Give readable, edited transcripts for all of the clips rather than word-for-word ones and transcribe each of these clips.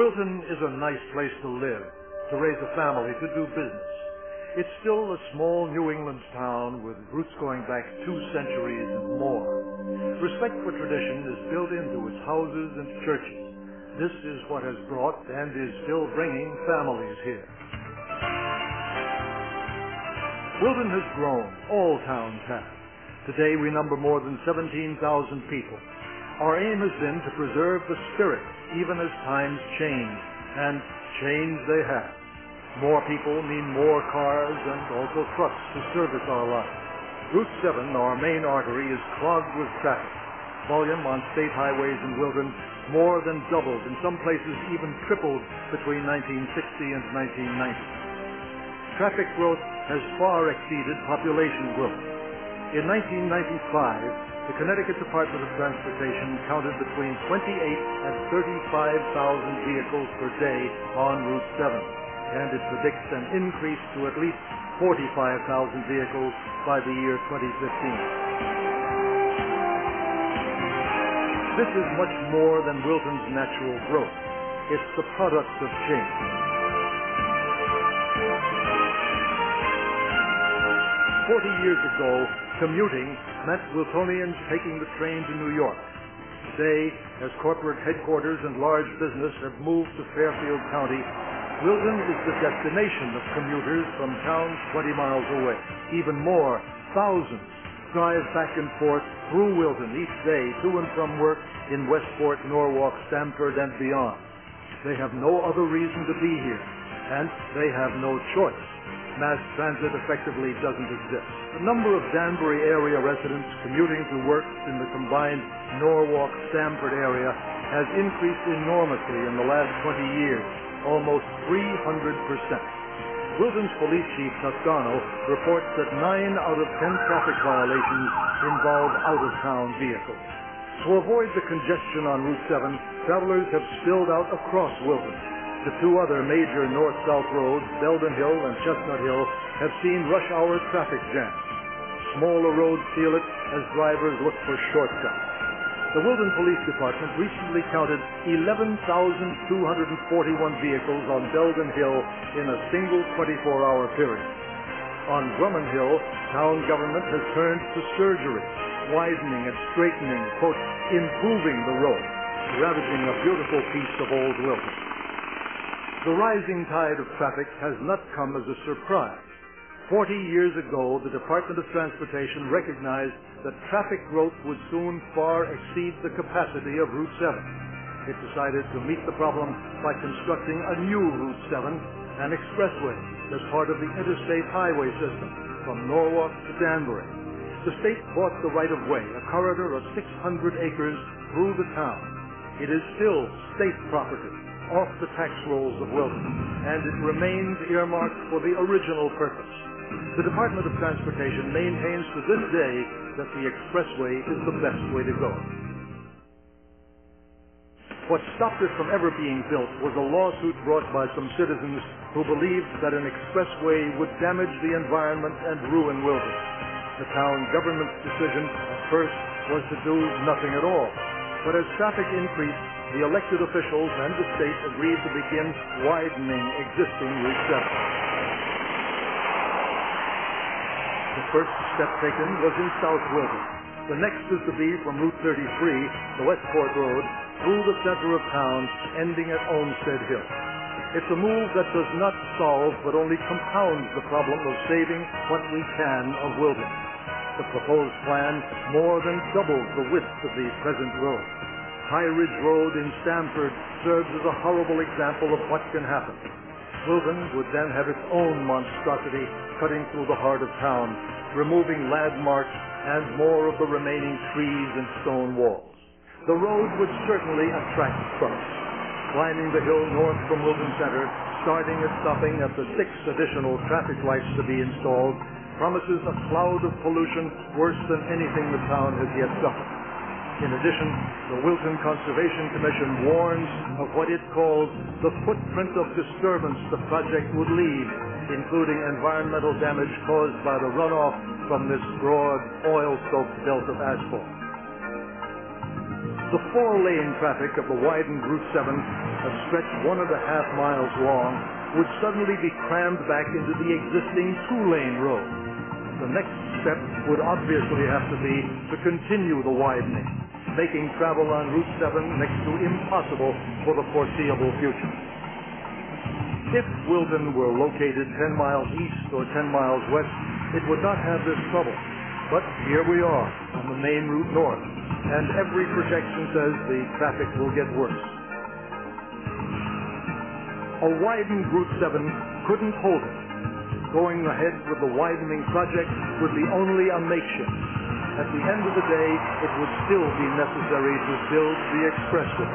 Wilton is a nice place to live, to raise a family, to do business. It's still a small New England town with roots going back 2 centuries and more. Respect for tradition is built into its houses and churches. This is what has brought and is still bringing families here. Wilton has grown. All towns have. Today we number more than 17,000 people. Our aim has been to preserve the spirit even as times change, and change they have. More people mean more cars and also trucks to service our lives. Route 7, our main artery, is clogged with traffic. Volume on state highways in Wilton more than doubled, in some places even tripled between 1960 and 1990. Traffic growth has far exceeded population growth. In 1995, the Connecticut Department of Transportation counted between 28 and 35,000 vehicles per day on Route 7, and it predicts an increase to at least 45,000 vehicles by the year 2015. This is much more than Wilton's natural growth. It's the product of change. 40 years ago, commuting meant Wiltonians taking the train to New York. Today, as corporate headquarters and large business have moved to Fairfield County, Wilton is the destination of commuters from towns 20 miles away. Even more, thousands drive back and forth through Wilton each day to and from work in Westport, Norwalk, Stamford, and beyond. They have no other reason to be here, and they have no choice. Mass transit effectively doesn't exist. The number of Danbury area residents commuting to work in the combined Norwalk-Stamford area has increased enormously in the last 20 years, almost 300%. Wilton's police chief, Toscano, reports that 9 out of 10 traffic violations involve out-of-town vehicles. To avoid the congestion on Route 7, travelers have spilled out across Wilton. The 2 other major north-south roads, Belden Hill and Chestnut Hill, have seen rush-hour traffic jams. Smaller roads feel it as drivers look for shortcuts. The Wilton Police Department recently counted 11,241 vehicles on Belden Hill in a single 24-hour period. On Drummond Hill, town government has turned to surgery, widening and straightening, quote, improving the road, ravaging a beautiful piece of old Wilton. The rising tide of traffic has not come as a surprise. 40 years ago, the Department of Transportation recognized that traffic growth would soon far exceed the capacity of Route 7. It decided to meet the problem by constructing a new Route 7, an expressway, as part of the interstate highway system from Norwalk to Danbury. The state bought the right-of-way, a corridor of 600 acres through the town. It is still state property, off the tax rolls of Wilton, and it remains earmarked for the original purpose. The Department of Transportation maintains to this day that the expressway is the best way to go. What stopped it from ever being built was a lawsuit brought by some citizens who believed that an expressway would damage the environment and ruin Wilton. The town government's decision at first was to do nothing at all, but as traffic increased, the elected officials and the state agreed to begin widening existing Route 7. The first step taken was in South Wilton. The next is to be from Route 33, the Westport Road, through the center of town, ending at Olmsted Hill. It's a move that does not solve, but only compounds the problem of saving what we can of Wilton. The proposed plan more than doubles the width of the present road. High Ridge Road in Stamford serves as a horrible example of what can happen. Wilton would then have its own monstrosity cutting through the heart of town, removing landmarks and more of the remaining trees and stone walls. The road would certainly attract trucks. Climbing the hill north from Wilton Center, starting and stopping at the 6 additional traffic lights to be installed, promises a cloud of pollution worse than anything the town has yet suffered. In addition, the Wilton Conservation Commission warns of what it calls the footprint of disturbance the project would leave, including environmental damage caused by the runoff from this broad, oil-soaked belt of asphalt. The four-lane traffic of the widened Route 7, a stretch 1.5 miles long, would suddenly be crammed back into the existing two-lane road. The next step would obviously have to be to continue the widening, making travel on Route 7 next to impossible for the foreseeable future. If Wilton were located 10 miles east or 10 miles west, it would not have this trouble. But here we are on the main route north, and every projection says the traffic will get worse. A widened Route 7 couldn't hold it. Going ahead with the widening project would be only a makeshift. At the end of the day, it would still be necessary to build the Expressway.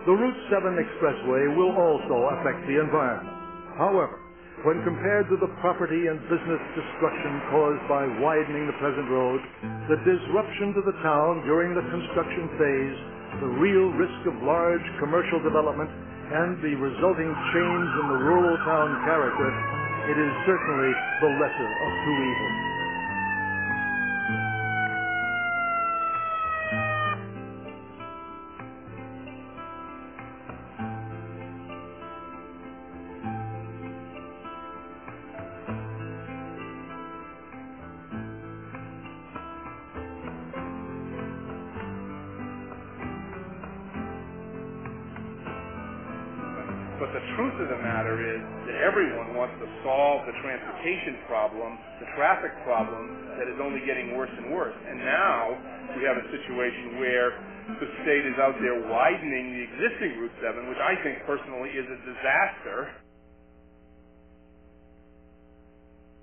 The Route 7 Expressway will also affect the environment. However, when compared to the property and business destruction caused by widening the present road, the disruption to the town during the construction phase, the real risk of large commercial development, and the resulting change in the rural town character, it is certainly the lesser of two evils. But the truth of the matter is that everyone wants to solve the transportation problem, the traffic problem that is only getting worse and worse. And now we have a situation where the state is out there widening the existing Route 7, which I think personally is a disaster.